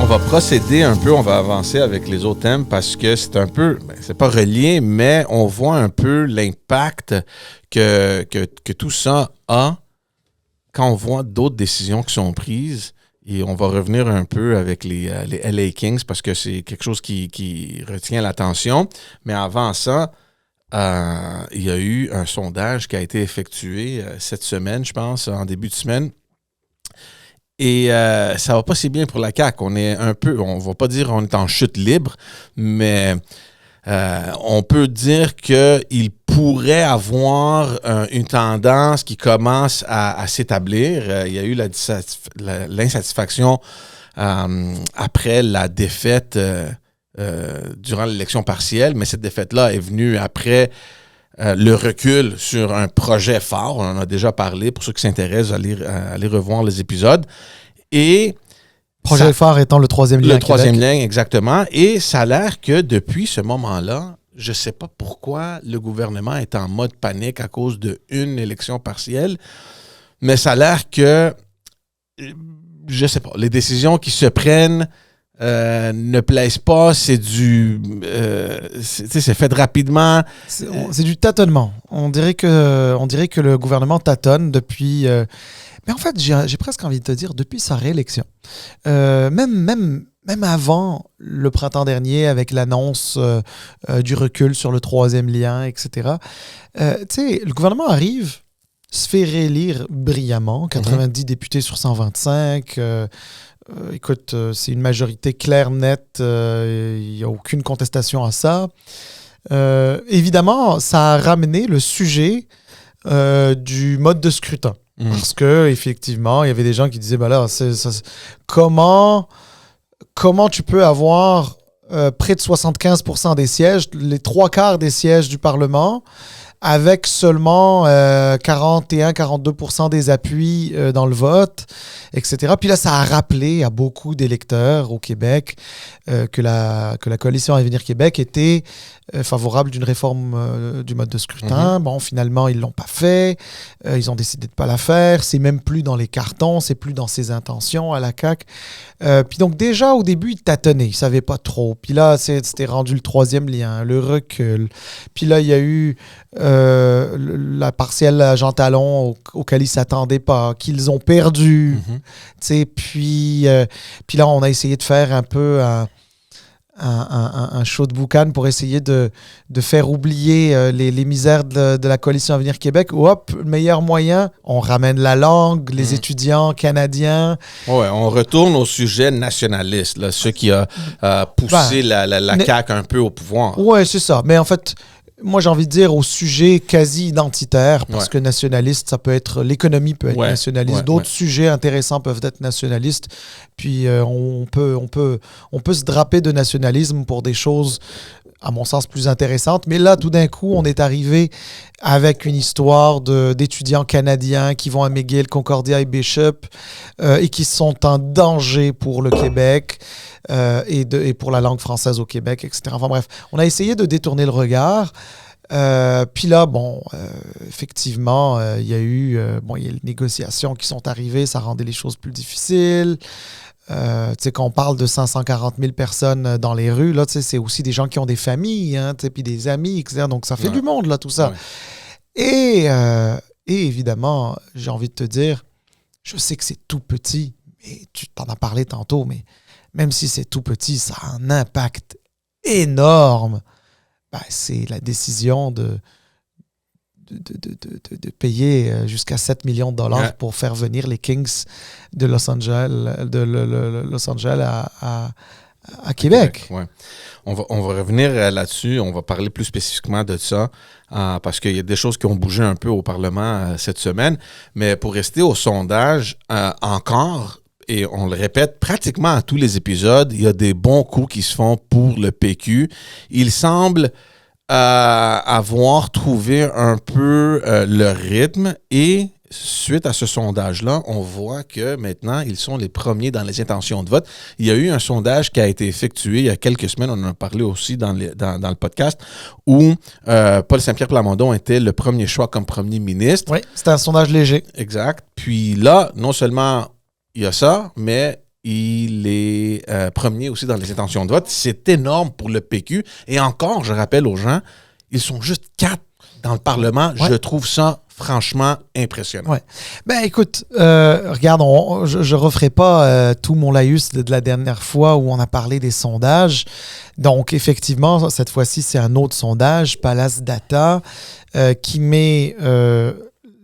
va procéder un peu, on va avancer avec les autres thèmes parce que c'est un peu, c'est pas relié, mais on voit un peu l'impact que tout ça a quand on voit d'autres décisions qui sont prises. Et on va revenir un peu avec les LA Kings parce que c'est quelque chose qui retient l'attention. Mais avant ça, il y a eu un sondage qui a été effectué cette semaine, je pense, en début de semaine. Et ça va pas si bien pour la CAQ. On est un peu, on va pas dire on est en chute libre, mais on peut dire qu'il pourrait avoir une tendance qui commence à s'établir. Il y a eu l'insatisfaction après la défaite durant l'élection partielle, mais cette défaite-là est venue après le recul sur un projet fort. On en a déjà parlé. Pour ceux qui s'intéressent, allez revoir les épisodes. Et projet phare étant le troisième lien. Le troisième lien, exactement. Et ça a l'air que depuis ce moment-là, je ne sais pas pourquoi le gouvernement est en mode panique à cause d'une élection partielle, mais ça a l'air que, je ne sais pas, les décisions qui se prennent ne plaisent pas, c'est fait rapidement. C'est du tâtonnement. On dirait que le gouvernement tâtonne depuis... mais en fait, j'ai presque envie de te dire, depuis sa réélection. Même avant le printemps dernier, avec l'annonce du recul sur le troisième lien, etc. Le gouvernement arrive, se fait réélire brillamment, 90 députés sur 125. Écoute, c'est une majorité claire, nette. Il n'y a aucune contestation à ça. Évidemment, ça a ramené le sujet du mode de scrutin. Parce que effectivement, il y avait des gens qui disaient comment tu peux avoir près de 75% des sièges, les 3/4 des sièges du Parlement, avec seulement 41-42% des appuis dans le vote, etc. Puis là, ça a rappelé à beaucoup d'électeurs au Québec que la coalition Avenir Québec était favorable d'une réforme du mode de scrutin. Bon, finalement, ils ne l'ont pas fait. Ils ont décidé de ne pas la faire. C'est même plus dans les cartons, c'est plus dans ses intentions à la CAQ. Puis donc, déjà, au début, ils tâtonnaient. Ils ne savaient pas trop. Puis là, c'était rendu le troisième lien, le recul. Puis là, il y a eu la partielle à Jean Talon auquel ils ne s'attendaient pas, qu'ils ont perdu. Puis là, on a essayé de faire un peu un show de boucan pour essayer de faire oublier les misères de la coalition Avenir Québec. Hop, le meilleur moyen, on ramène la langue, les étudiants canadiens. Ouais, on retourne au sujet nationaliste, là, ce qui a poussé la CAQ un peu au pouvoir. Ouais, c'est ça. Mais en fait, moi, j'ai envie de dire au sujet quasi identitaire, parce que nationaliste, ça peut être... L'économie peut être nationaliste. D'autres sujets intéressants peuvent être nationalistes. Puis on peut se draper de nationalisme pour des choses, à mon sens, plus intéressantes. Mais là, tout d'un coup, on est arrivé avec une histoire d'étudiants canadiens qui vont à McGill, Concordia et Bishop et qui sont en danger pour le Québec et pour la langue française au Québec, etc. Enfin bref, on a essayé de détourner le regard. Puis là, effectivement, il y a eu les négociations qui sont arrivées, ça rendait les choses plus difficiles. Quand on parle de 540 000 personnes dans les rues, là, c'est aussi des gens qui ont des familles, puis des amis, etc. Donc ça fait du monde, là, tout ça. Et évidemment, j'ai envie de te dire, je sais que c'est tout petit, mais tu t'en as parlé tantôt, mais même si c'est tout petit, ça a un impact énorme. C'est la décision de payer jusqu'à 7 millions de dollars pour faire venir les Kings de Los Angeles, à Québec. Ouais. On va revenir là-dessus. On va parler plus spécifiquement de ça parce qu'il y a des choses qui ont bougé un peu au Parlement cette semaine. Mais pour rester au sondage, encore, et on le répète pratiquement à tous les épisodes, il y a des bons coups qui se font pour le PQ. Il semble avoir trouvé un peu le rythme et suite à ce sondage-là, on voit que maintenant, ils sont les premiers dans les intentions de vote. Il y a eu un sondage qui a été effectué il y a quelques semaines, on en a parlé aussi dans le podcast, où Paul Saint-Pierre Plamondon était le premier choix comme premier ministre. Oui, c'était un sondage léger. Exact. Puis là, non seulement il y a ça, mais il est premier aussi dans les intentions de vote. C'est énorme pour le PQ. Et encore, je rappelle aux gens, ils sont juste 4 dans le Parlement. Ouais. Je trouve ça franchement impressionnant. Ouais. Ben écoute, regarde, je referai pas tout mon laïus de la dernière fois où on a parlé des sondages. Donc effectivement, cette fois-ci, c'est un autre sondage, Palace Data, qui met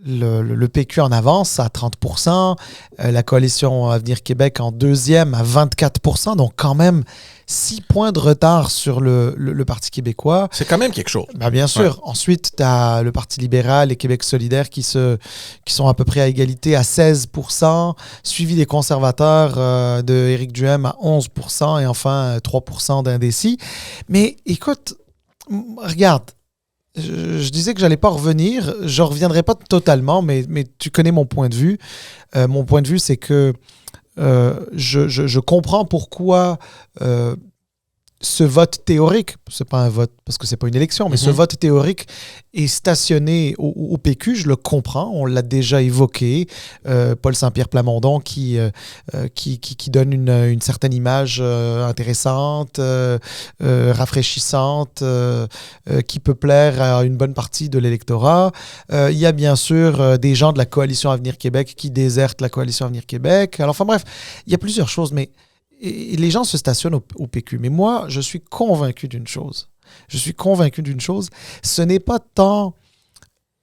le PQ en avance à 30%, la coalition Avenir Québec en deuxième à 24%, donc quand même 6 points de retard sur le Parti québécois. C'est quand même quelque chose. Ben bien sûr. Ouais. Ensuite, tu as le Parti libéral et Québec solidaire qui sont à peu près à égalité à 16%, suivi des conservateurs de Éric Duhem à 11% et enfin 3% d'indécis. Mais écoute, regarde, je disais que j'allais pas revenir. Je reviendrai pas totalement, mais tu connais mon point de vue. Mon point de vue, c'est que je comprends pourquoi ce vote théorique, c'est pas un vote parce que c'est pas une élection, mais ce vote théorique est stationné au PQ, je le comprends, on l'a déjà évoqué. Paul Saint-Pierre Plamondon qui donne une certaine image intéressante, rafraîchissante, qui peut plaire à une bonne partie de l'électorat. Il y a bien sûr des gens de la Coalition Avenir Québec qui désertent la Coalition Avenir Québec. Alors enfin bref, il y a plusieurs choses, mais et les gens se stationnent au PQ. Mais moi, je suis convaincu d'une chose. Ce n'est pas tant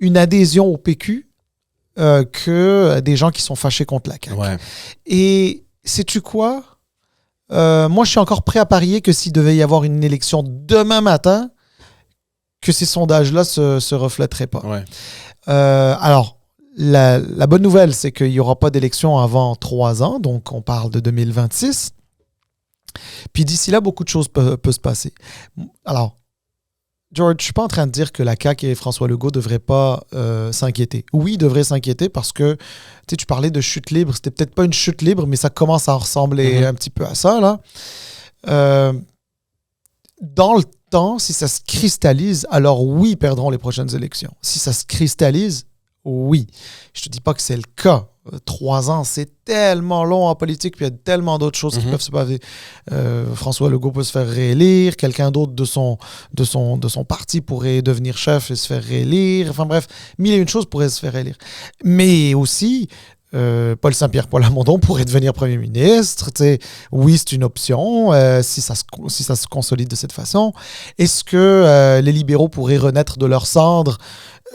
une adhésion au PQ que des gens qui sont fâchés contre la CAQ. Ouais. Et sais-tu quoi? Moi, je suis encore prêt à parier que s'il devait y avoir une élection demain matin, que ces sondages-là se reflèteraient pas. Ouais. Alors, la bonne nouvelle, c'est qu'il n'y aura pas d'élection avant 3 ans. Donc, on parle de 2026. Puis d'ici là, beaucoup de choses peuvent se passer. Alors, George, je ne suis pas en train de dire que la CAQ et François Legault ne devraient pas s'inquiéter. Oui, ils devraient s'inquiéter parce que tu parlais de chute libre. C'était peut-être pas une chute libre, mais ça commence à ressembler un petit peu à ça, là. Dans le temps, si ça se cristallise, alors oui, ils perdront les prochaines élections. Si ça se cristallise, oui. Je ne te dis pas que c'est le cas. 3 ans, c'est tellement long en politique, puis il y a tellement d'autres choses qui peuvent se passer. François Legault peut se faire réélire, quelqu'un d'autre de son parti pourrait devenir chef et se faire réélire. Enfin bref, 1001 choses pourraient se faire réélire. Mais aussi, Paul Saint-Pierre Plamondon pourrait devenir premier ministre. Oui, c'est une option si ça se consolide de cette façon. Est-ce que les libéraux pourraient renaître de leurs cendres?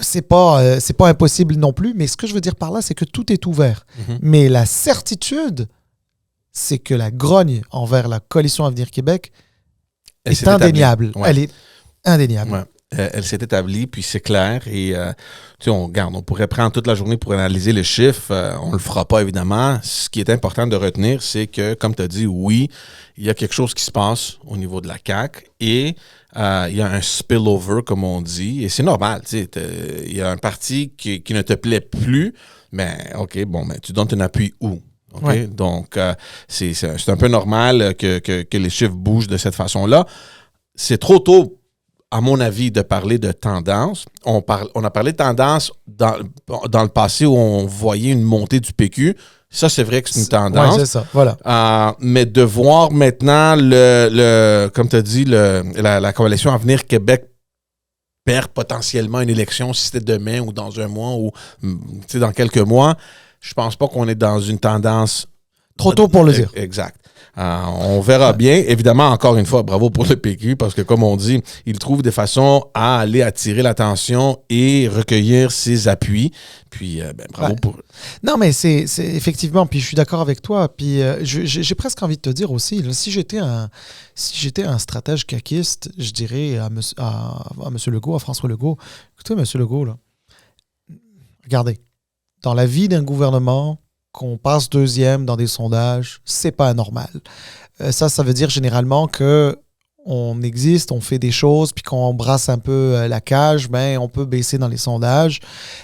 C'est pas impossible non plus, mais ce que je veux dire par là, c'est que tout est ouvert. Mais la certitude, c'est que la grogne envers la Coalition Avenir Québec est indéniable. Ouais. Elle est indéniable. Ouais. Elle s'est établie, puis c'est clair. Et on pourrait prendre toute la journée pour analyser les chiffres. On ne le fera pas, évidemment. Ce qui est important de retenir, c'est que, comme tu as dit, oui, il y a quelque chose qui se passe au niveau de la CAQ et il y a un spillover, comme on dit. Et c'est normal. Il y a un parti qui ne te plaît plus, mais OK, bon, mais tu donnes ton appui où? Okay? Ouais. Donc, c'est un peu normal que les chiffres bougent de cette façon-là. C'est trop tôt, à mon avis, de parler de tendance. On a parlé de tendance dans le passé où on voyait une montée du PQ. Ça, c'est vrai que c'est une tendance. Oui, c'est ça. Voilà. Mais de voir maintenant, comme tu as dit, la coalition Avenir Québec perd potentiellement une élection, si c'était demain ou dans un mois ou dans quelques mois, je pense pas qu'on est dans une tendance... Trop tôt pour le dire. Exact. On verra bien. Évidemment, encore une fois, bravo pour le PQ, parce que comme on dit, il trouve des façons à aller attirer l'attention et recueillir ses appuis. Puis, bravo pour eux. Non, mais c'est effectivement, puis je suis d'accord avec toi. Puis j'ai presque envie de te dire aussi, là, si j'étais un stratège caquiste, je dirais à M. Legault, à François Legault, écoutez, M. Legault, là, regardez, dans la vie d'un gouvernement, qu'on passe deuxième dans des sondages, c'est pas anormal. Ça veut dire généralement que on existe, on fait des choses, puis qu'on brasse un peu la cage, ben on peut baisser dans les sondages.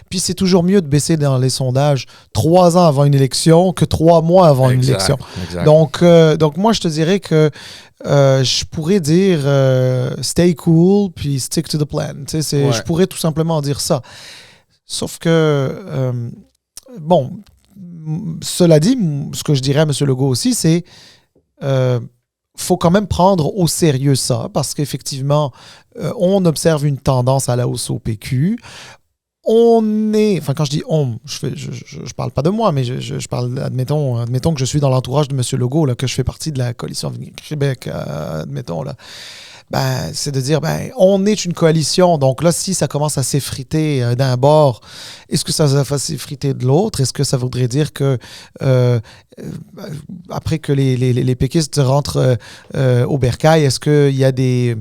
Puis c'est toujours mieux de baisser dans les sondages 3 ans avant une élection que 3 mois avant une élection. Exact. Donc moi, je te dirais que je pourrais dire stay cool, puis stick to the plan. Je pourrais tout simplement dire ça. Sauf que, bon... cela dit, ce que je dirais à M. Legault aussi, c'est faut quand même prendre au sérieux ça, parce qu'effectivement, on observe une tendance à la hausse au PQ. Quand je dis on, je parle pas de moi, mais je parle, admettons que je suis dans l'entourage de M. Legault, là, que je fais partie de la coalition Avenir Québec, admettons, là. C'est de dire, on est une coalition, donc là, si ça commence à s'effriter d'un bord, est-ce que ça va s'effriter de l'autre? Est-ce que ça voudrait dire que, après que les péquistes rentrent au bercail, est-ce qu'il y a des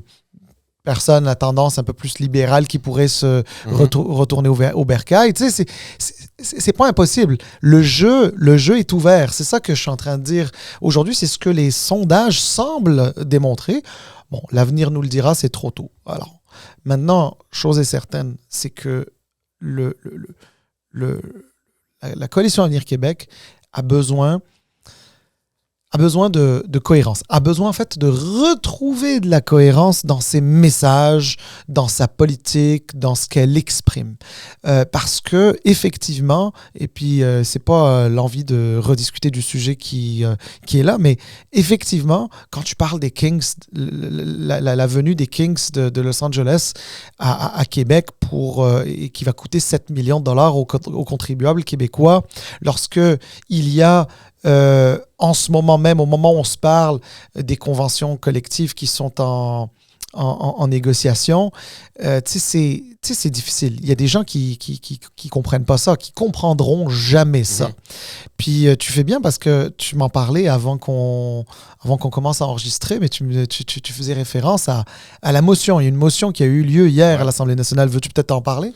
personnes à tendance un peu plus libérale qui pourraient se retourner au bercail? Tu sais, c'est pas impossible. Le jeu est ouvert. C'est ça que je suis en train de dire. Aujourd'hui, c'est ce que les sondages semblent démontrer. Bon, l'avenir nous le dira, c'est trop tôt. Alors, maintenant, chose est certaine, c'est que la coalition Avenir Québec a besoin de cohérence, a besoin en fait de retrouver de la cohérence dans ses messages, dans sa politique, dans ce qu'elle exprime. Parce que effectivement, et puis c'est pas l'envie de rediscuter du sujet qui est là, mais effectivement, quand tu parles des Kings, la venue des Kings de Los Angeles à Québec et qui va coûter 7 millions de dollars aux contribuables québécois, lorsque il y a en ce moment même, au moment où on se parle, des conventions collectives qui sont en négociation, c'est difficile. Il y a des gens qui comprennent pas ça, qui comprendront jamais ça. Puis tu fais bien parce que tu m'en parlais avant qu'on commence à enregistrer, mais tu faisais référence à la motion. Il y a une motion qui a eu lieu hier à l'Assemblée nationale. Veux-tu peut-être en parler?